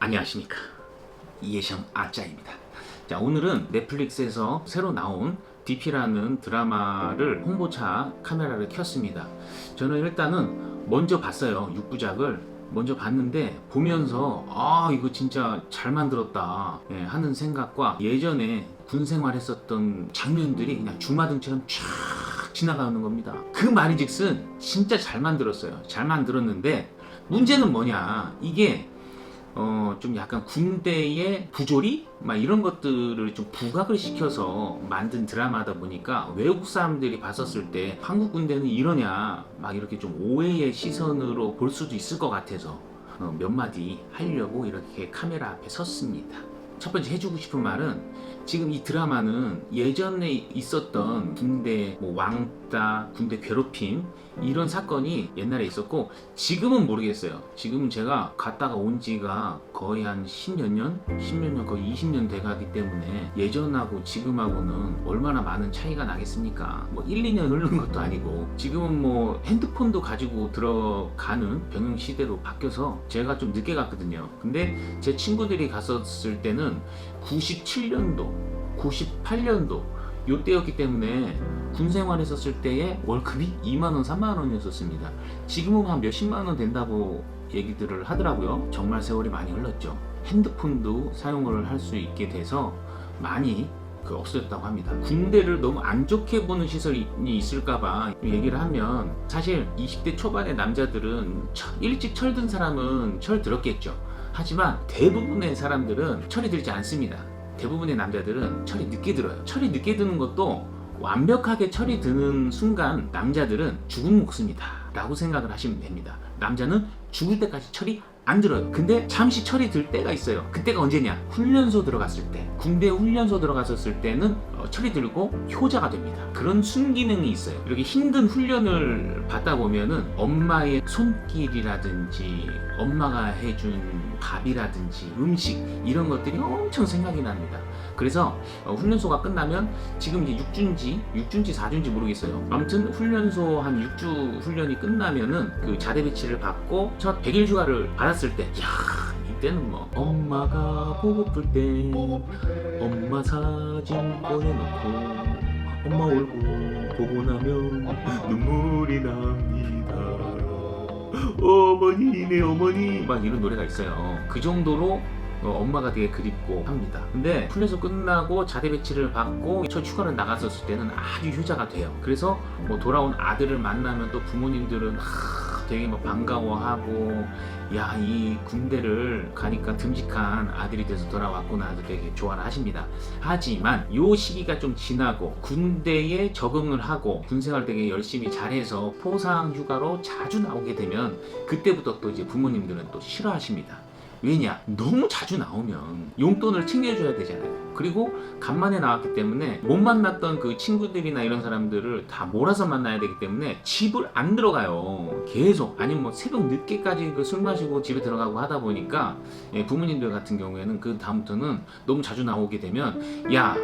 안녕하십니까, 이해성 아짜입니다. 자, 오늘은 넷플릭스에서 새로 나온 DP라는 드라마를 홍보차 카메라를 켰습니다. 저는 일단은 먼저 봤어요. 6부작을 먼저 봤는데, 보면서 이거 진짜 잘 만들었다 하는 생각과, 예전에 군 생활했었던 장면들이 그냥 주마등처럼 쫙 지나가는 겁니다. 그 말인즉슨 진짜 잘 만들었어요. 잘 만들었는데, 문제는 뭐냐, 이게 좀 약간 군대의 부조리? 막 이런 것들을 좀 부각을 시켜서 만든 드라마다 보니까, 외국 사람들이 봤었을 때 한국 군대는 이러냐 막 이렇게 좀 오해의 시선으로 볼 수도 있을 것 같아서 몇 마디 하려고 이렇게 카메라 앞에 섰습니다. 첫 번째 해주고 싶은 말은, 지금 이 드라마는 예전에 있었던 군대 왕따, 군대 괴롭힘 이런 사건이 옛날에 있었고, 지금은 모르겠어요. 지금은 제가 갔다가 온 지가 거의 한 10몇 년, 거의 20년 돼가기 때문에 예전하고 지금하고는 얼마나 많은 차이가 나겠습니까? 1, 2년 흐른 것도 아니고, 지금은 핸드폰도 가지고 들어가는 병영 시대로 바뀌어서 제가 좀 늦게 갔거든요. 근데 제 친구들이 갔었을 때는 97년도, 98년도 요때였기 때문에 군 생활했었을 때의 월급이 2만원, 3만원이었습니다. 지금은 한 몇십만원 된다고 얘기들을 하더라고요. 정말 세월이 많이 흘렀죠. 핸드폰도 사용을 할 수 있게 돼서 많이 없어졌다고 합니다. 군대를 너무 안 좋게 보는 시선이 있을까봐 얘기를 하면, 사실 20대 초반의 남자들은 일찍 철든 사람은 철 들었겠죠. 하지만 대부분의 사람들은 철이 들지 않습니다. 대부분의 남자들은 철이 늦게 들어요. 철이 늦게 드는 것도, 완벽하게 철이 드는 순간 남자들은 죽은 목숨이다 라고 생각을 하시면 됩니다. 남자는 죽을 때까지 철이 안 들어요. 근데 잠시 철이 들 때가 있어요. 그때가 언제냐? 훈련소 들어갔을 때. 군대 훈련소 들어갔었을 때는 철이 들고 효자가 됩니다. 그런 순기능이 있어요. 이렇게 힘든 훈련을 받다 보면은 엄마의 손길이라든지 엄마가 해준 밥이라든지 음식, 이런 것들이 엄청 생각이 납니다. 그래서 훈련소가 끝나면, 지금 이제 6주인지 4주인지 모르겠어요. 아무튼 훈련소 한 6주 훈련이 끝나면은 그 자대 배치를 받고 첫 100일 휴가를 받았을 때, 이때는 엄마가 보고플 때 엄마 사진 꺼내놓고 엄마 얼굴 보고 나면 눈물이 납니다. 어머니, 내 어머니, 막 이런 노래가 있어요. 그 정도로 엄마가 되게 그립고 합니다. 근데 훈련소 끝나고 자대 배치를 받고 첫 휴가를 나갔었을 때는 아주 효자가 돼요. 그래서 돌아온 아들을 만나면 또 부모님들은 되게 반가워하고, 야, 이 군대를 가니까 듬직한 아들이 돼서 돌아왔구나, 되게 좋아를 하십니다. 하지만 요 시기가 좀 지나고 군대에 적응을 하고 군생활 되게 열심히 잘해서 포상 휴가로 자주 나오게 되면, 그때부터 또 이제 부모님들은 또 싫어하십니다. 왜냐? 너무 자주 나오면 용돈을 챙겨줘야 되잖아요. 그리고 간만에 나왔기 때문에 못 만났던 그 친구들이나 이런 사람들을 다 몰아서 만나야 되기 때문에 집을 안 들어가요. 계속. 아니면 새벽 늦게까지 술 마시고 집에 들어가고 하다 보니까, 부모님들 같은 경우에는 그 다음부터는 너무 자주 나오게 되면, 야,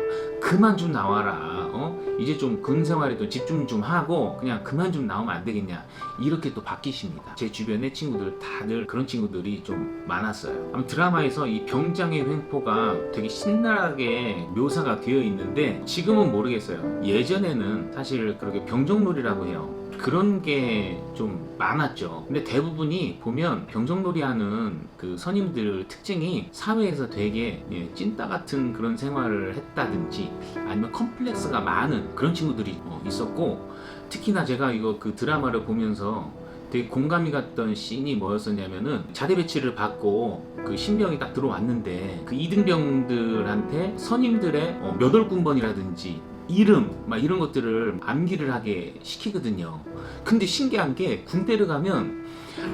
그만 좀 나와라. 이제 좀 군 생활에도 집중 좀 하고 그냥 그만 좀 나오면 안 되겠냐, 이렇게 또 바뀌십니다. 제 주변의 친구들 다들 그런 친구들이 좀 많았어요. 아무튼 드라마에서 이 병장의 횡포가 되게 신랄하게 묘사가 되어 있는데, 지금은 모르겠어요. 예전에는 사실 그렇게 병정놀이라고 해요. 그런 게 좀 많았죠. 근데 대부분이 보면 병정놀이 하는 그 선임들 특징이, 사회에서 되게 찐따 같은 그런 생활을 했다든지, 아니면 컴플렉스가 많은 그런 친구들이 있었고, 특히나 제가 이거 그 드라마를 보면서 되게 공감이 갔던 씬이 뭐였었냐면은, 자대 배치를 받고 그 신병이 딱 들어왔는데, 그 이등병들한테 선임들의 몇 월군번이라든지 이름 막 이런 것들을 암기를 하게 시키거든요. 근데 신기한 게, 군대를 가면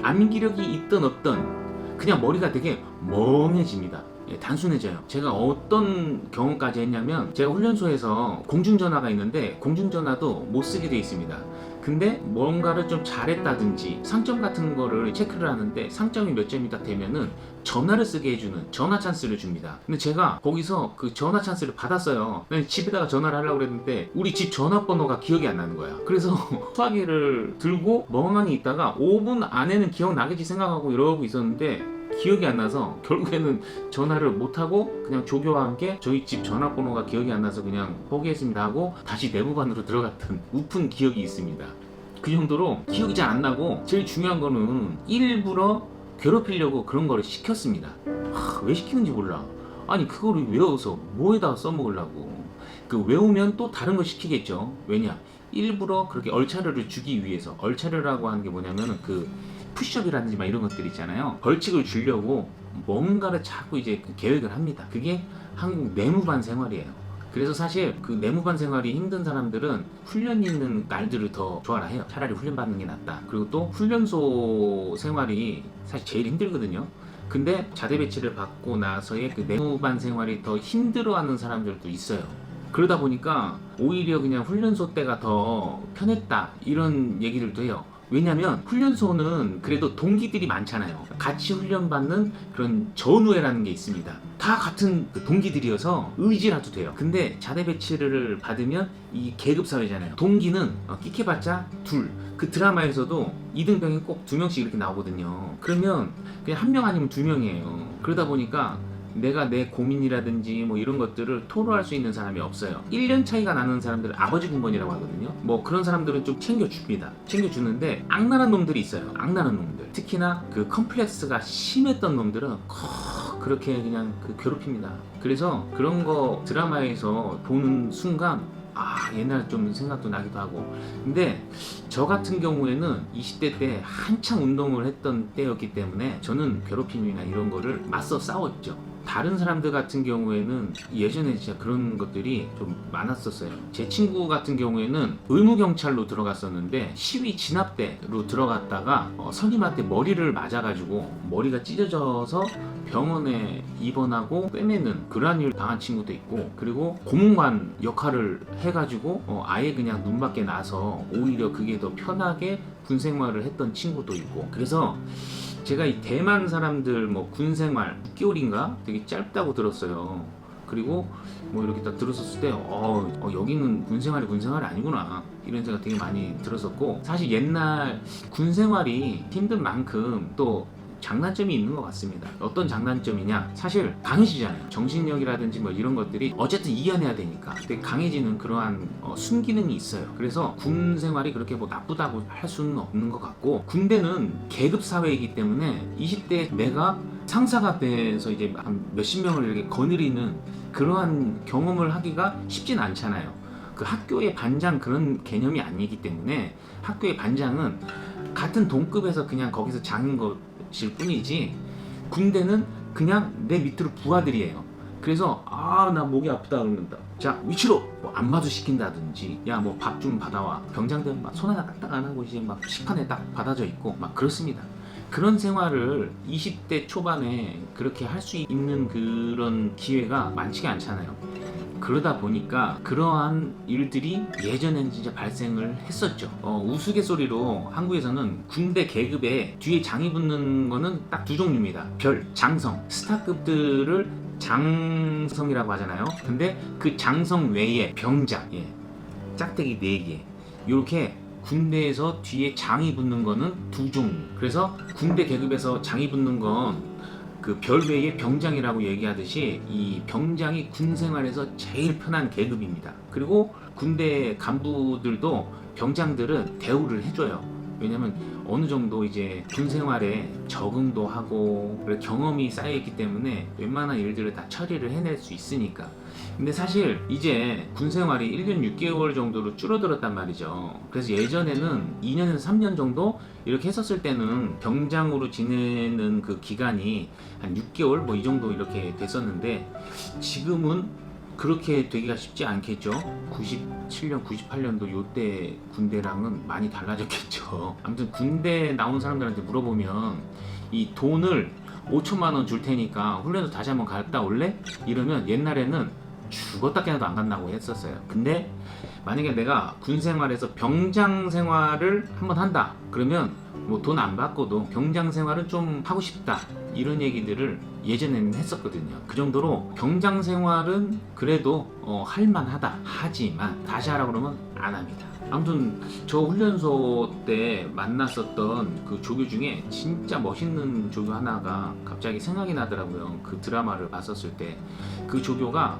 암기력이 있든 없든 그냥 머리가 되게 멍해집니다. 단순해져요. 제가 어떤 경험까지 했냐면, 제가 훈련소에서 공중전화가 있는데 공중전화도 못 쓰게 돼 있습니다. 근데 뭔가를 좀 잘했다든지 상점 같은 거를 체크를 하는데, 상점이 몇 점이 딱 되면은 전화를 쓰게 해주는 전화 찬스를 줍니다. 근데 제가 거기서 그 전화 찬스를 받았어요. 집에다가 전화를 하려고 그랬는데 우리 집 전화번호가 기억이 안 나는 거야. 그래서 수화기를 들고 멍하니 있다가 5분 안에는 기억나겠지 생각하고 이러고 있었는데, 기억이 안 나서 결국에는 전화를 못하고 그냥 조교와 함께 저희 집 전화번호가 기억이 안 나서 그냥 포기했습니다 하고 다시 내무반으로 들어갔던 우픈 기억이 있습니다. 그 정도로 기억이 잘 안 나고 제일 중요한 거는 일부러 괴롭히려고 그런 거를 시켰습니다. 왜 시키는지 몰라. 아니 그거를 외워서 뭐에다 써먹으려고. 그 외우면 또 다른 거 시키겠죠. 왜냐? 일부러 그렇게 얼차려를 주기 위해서. 얼차려라고 하는 게 뭐냐면은 그 푸시업이라든지 막 이런 것들 있잖아요. 벌칙을 주려고 뭔가를 자꾸 이제 계획을 합니다. 그게 한국 내무반 생활이에요. 그래서 사실 그 내무반 생활이 힘든 사람들은 훈련 있는 날들을 더 좋아라 해요. 차라리 훈련 받는 게 낫다. 그리고 또 훈련소 생활이 사실 제일 힘들거든요. 근데 자대 배치를 받고 나서의 그 내무반 생활이 더 힘들어하는 사람들도 있어요. 그러다 보니까 오히려 그냥 훈련소 때가 더 편했다 이런 얘기들도 해요. 왜냐면 훈련소는 그래도 동기들이 많잖아요. 같이 훈련받는 그런 전우회라는 게 있습니다. 다 같은 그 동기들이어서 의지라도 돼요. 근데 자대 배치를 받으면 이 계급 사회잖아요. 동기는 끽해봤자 둘. 그 드라마에서도 이등병이 꼭 2명씩 이렇게 나오거든요. 그러면 그냥 1명 아니면 2명이에요. 그러다 보니까 내가 내 고민이라든지 뭐 이런 것들을 토로할 수 있는 사람이 없어요. 1년 차이가 나는 사람들은 아버지 군번이라고 하거든요. 뭐 그런 사람들은 좀 챙겨줍니다. 챙겨주는데 악랄한 놈들이 있어요. 악랄한 놈들. 특히나 그 컴플렉스가 심했던 놈들은 그렇게 그냥 그 괴롭힙니다. 그래서 그런 거 드라마에서 보는 순간 옛날 좀 생각도 나기도 하고. 근데 저 같은 경우에는 20대 때 한창 운동을 했던 때였기 때문에 저는 괴롭힘이나 이런 거를 맞서 싸웠죠. 다른 사람들 같은 경우에는 예전에 진짜 그런 것들이 좀 많았었어요. 제 친구 같은 경우에는 의무경찰로 들어갔었는데 시위 진압대로 들어갔다가 선임한테 머리를 맞아가지고 머리가 찢어져서 병원에 입원하고 꿰매는 그런 일 당한 친구도 있고, 그리고 고문관 역할을 해가지고 아예 그냥 눈 밖에 나서 오히려 그게 더 편하게 군 생활을 했던 친구도 있고. 그래서 제가 이 대만 사람들 뭐 군생활 6개월인가 되게 짧다고 들었어요. 그리고 뭐 이렇게 딱 들었었을 때 여기는 군생활이 아니구나 이런 생각 되게 많이 들었었고, 사실 옛날 군생활이 힘든 만큼 또 장단점이 있는 것 같습니다. 어떤 장단점이냐, 사실 강해지잖아요. 정신력이라든지 뭐 이런 것들이 어쨌든 이겨내야 되니까 되게 강해지는 그러한 순기능이 있어요. 그래서 군 생활이 그렇게 뭐 나쁘다고 할 수는 없는 것 같고, 군대는 계급 사회이기 때문에 20대 내가 상사가 돼서 이제 한 몇십 명을 이렇게 거느리는 그러한 경험을 하기가 쉽진 않잖아요. 그 학교의 반장 그런 개념이 아니기 때문에 학교의 반장은 같은 동급에서 그냥 거기서 장인 것일 뿐이지, 군대는 그냥 내 밑으로 부하들이에요. 그래서 나 목이 아프다 그러는다, 자 위치로 뭐 안마도 시킨다든지, 야 뭐 밥 좀 받아와. 병장들은 막 손 하나 까딱 안 하고 이제 막 식판에 딱 받아져 있고 막 그렇습니다. 그런 생활을 20대 초반에 그렇게 할 수 있는 그런 기회가 많지가 않잖아요. 그러다 보니까 그러한 일들이 예전에는 진짜 발생을 했었죠. 우스갯소리로 한국에서는 군대 계급에 뒤에 장이 붙는 거는 딱 2종류입니다. 별, 장성. 스타급들을 장성이라고 하잖아요. 근데 그 장성 외에 병장, 짝대기 4개, 이렇게 군대에서 뒤에 장이 붙는 거는 2종류. 그래서 군대 계급에서 장이 붙는 건 그 별 외에 병장이라고 얘기하듯이 이 병장이 군 생활에서 제일 편한 계급입니다. 그리고 군대 간부들도 병장들은 대우를 해줘요. 왜냐면 어느 정도 이제 군 생활에 적응도 하고 경험이 쌓여있기 때문에 웬만한 일들을 다 처리를 해낼 수 있으니까. 근데 사실 이제 군 생활이 1년 6개월 정도로 줄어들었단 말이죠. 그래서 예전에는 2년에서 3년 정도 이렇게 했었을 때는 병장으로 지내는 그 기간이 한 6개월 뭐 이 정도 이렇게 됐었는데, 지금은 그렇게 되기가 쉽지 않겠죠. 97년, 98년도 요때 군대랑은 많이 달라졌겠죠. 아무튼 군대 나온 사람들한테 물어보면 이 돈을 5천만 원 줄 테니까 훈련소 다시 한번 갔다 올래? 이러면 옛날에는 죽었다 깨나도 안 간다고 했었어요. 근데 만약에 내가 군 생활에서 병장 생활을 한번 한다 그러면 뭐 돈 안 받고도 병장 생활은 좀 하고 싶다 이런 얘기들을 예전에는 했었거든요. 그 정도로 병장 생활은 그래도 할만하다. 하지만 다시 하라 그러면 안 합니다. 아무튼 저 훈련소 때 만났었던 그 조교 중에 진짜 멋있는 조교 하나가 갑자기 생각이 나더라고요. 그 드라마를 봤었을 때 그 조교가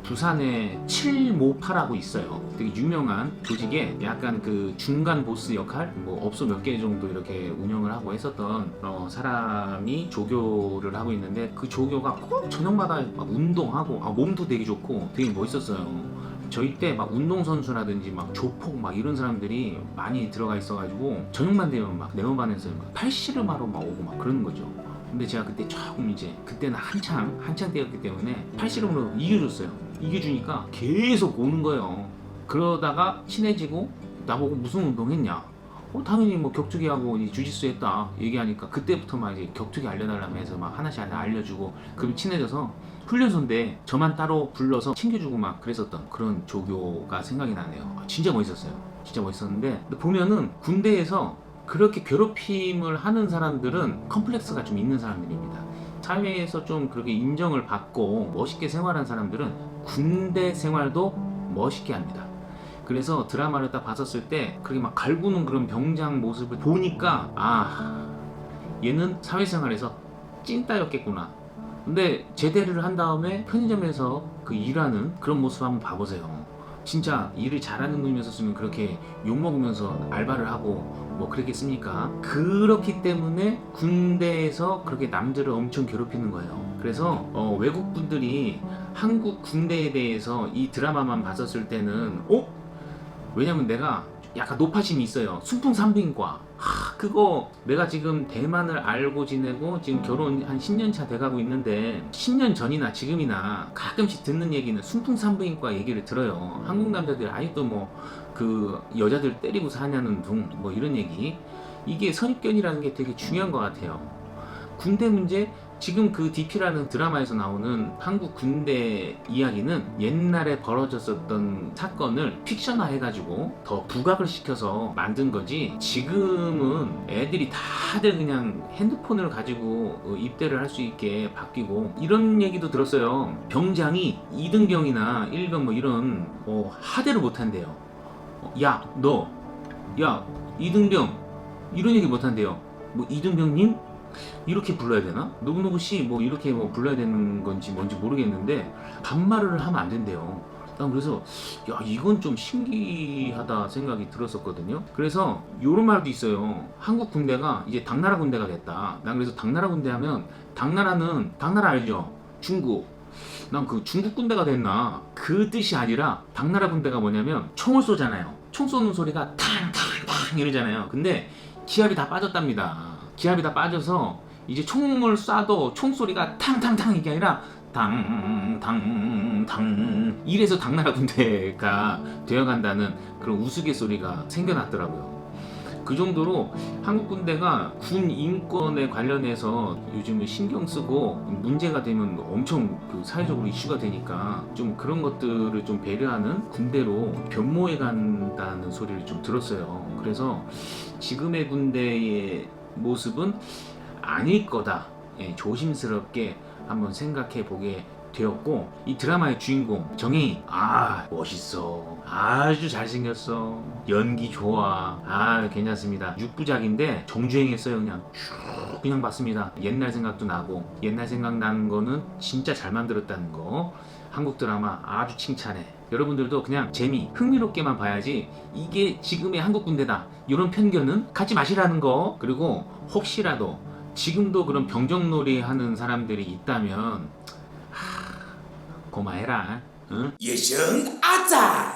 부산에 7모파라고 있어요. 되게 유명한 조직에 약간 그 중간 보스 역할, 뭐 업소 몇 개 정도 이렇게 운영을 하고 했었던 사람이 조교를 하고 있는데, 그 조교가 꼭 저녁마다 막 운동하고 몸도 되게 좋고 되게 멋있었어요. 저희 때 막 운동선수라든지 막 조폭 막 이런 사람들이 많이 들어가 있어가지고 저녁만 되면 막 네모반에서 막 팔씨름하러 막 오고 막 그러는 거죠. 근데 제가 그때 조금 이제 그때는 한창 때였기 때문에 팔씨름으로 이겨줬어요. 이겨주니까 계속 오는 거예요. 그러다가 친해지고 나보고 무슨 운동했냐? 당연히 뭐 격투기 하고 주짓수 했다 얘기하니까 그때부터 막 이제 격투기 알려달라고 해서 막 하나씩 알려주고, 그럼 친해져서 훈련소인데 저만 따로 불러서 챙겨주고 막 그랬었던 그런 조교가 생각이 나네요. 진짜 멋있었어요. 진짜 멋있었는데 보면은 군대에서 그렇게 괴롭힘을 하는 사람들은 컴플렉스가 좀 있는 사람들입니다. 사회에서 좀 그렇게 인정을 받고 멋있게 생활한 사람들은 군대 생활도 멋있게 합니다. 그래서 드라마를 딱 봤었을 때 그렇게 막 갈구는 그런 병장 모습을 보니까 얘는 사회생활에서 찐따였겠구나. 근데 제대를 한 다음에 편의점에서 그 일하는 그런 모습 한번 봐보세요. 진짜 일을 잘하는 놈이었으면 그렇게 욕먹으면서 알바를 하고 뭐 그랬겠습니까? 그렇기 때문에 군대에서 그렇게 남들을 엄청 괴롭히는 거예요. 그래서 외국 분들이 한국 군대에 대해서 이 드라마만 봤었을 때는 왜냐면 내가 약간 노파심이 있어요. 순풍산부인과. 그거 내가 지금 대만을 알고 지내고 지금 결혼 한 10년 차 돼가고 있는데 10년 전이나 지금이나 가끔씩 듣는 얘기는 순풍산부인과 얘기를 들어요. 한국 남자들 아직도 뭐 그 여자들 때리고 사냐는 둥 뭐 이런 얘기. 이게 선입견이라는 게 되게 중요한 것 같아요. 군대 문제, 지금 그 DP라는 드라마에서 나오는 한국 군대 이야기는 옛날에 벌어졌었던 사건을 픽션화 해가지고 더 부각을 시켜서 만든 거지, 지금은 애들이 다들 그냥 핸드폰을 가지고 입대를 할 수 있게 바뀌고 이런 얘기도 들었어요. 병장이 2등병이나 1병 뭐 이런 하대를 못한대요. 야 2등병 이런 얘기 못한대요. 뭐 2등병님? 이렇게 불러야 되나? 누구누구씨 뭐 이렇게 뭐 불러야 되는 건지 뭔지 모르겠는데 반말을 하면 안 된대요. 난 그래서 이건 좀 신기하다 생각이 들었었거든요. 그래서 요런 말도 있어요. 한국 군대가 이제 당나라 군대가 됐다. 난 그래서 당나라 군대 하면, 당나라 알죠? 중국. 난 그 중국 군대가 됐나 그 뜻이 아니라, 당나라 군대가 뭐냐면 총을 쏘잖아요. 총 쏘는 소리가 탕탕탕 이러잖아요. 근데 기압이 다 빠졌답니다. 기압이 다 빠져서 이제 총을 쏴도 총소리가 탕탕탕 이게 아니라 당당당 이래서 당나라 군대가 되어간다는 그런 우스갯소리가 생겨났더라고요. 그 정도로 한국 군대가 군 인권에 관련해서 요즘 신경 쓰고 문제가 되면 엄청 그 사회적으로 이슈가 되니까 좀 그런 것들을 좀 배려하는 군대로 변모해 간다는 소리를 좀 들었어요. 그래서 지금의 군대의 모습은 아닐 거다. 조심스럽게 한번 생각해 보게 되었고, 이 드라마의 주인공 정혜인, 멋있어, 아주 잘생겼어, 연기 좋아, 괜찮습니다. 6부작인데 정주행했어요. 그냥 봤습니다. 옛날 생각도 나고, 옛날 생각나는 거는 진짜 잘 만들었다는 거, 한국 드라마 아주 칭찬해. 여러분들도 그냥 흥미롭게만 봐야지 이게 지금의 한국 군대다 이런 편견은 갖지 마시라는 거. 그리고 혹시라도 지금도 그런 병정놀이 하는 사람들이 있다면 고마해라. 응? 예성 아자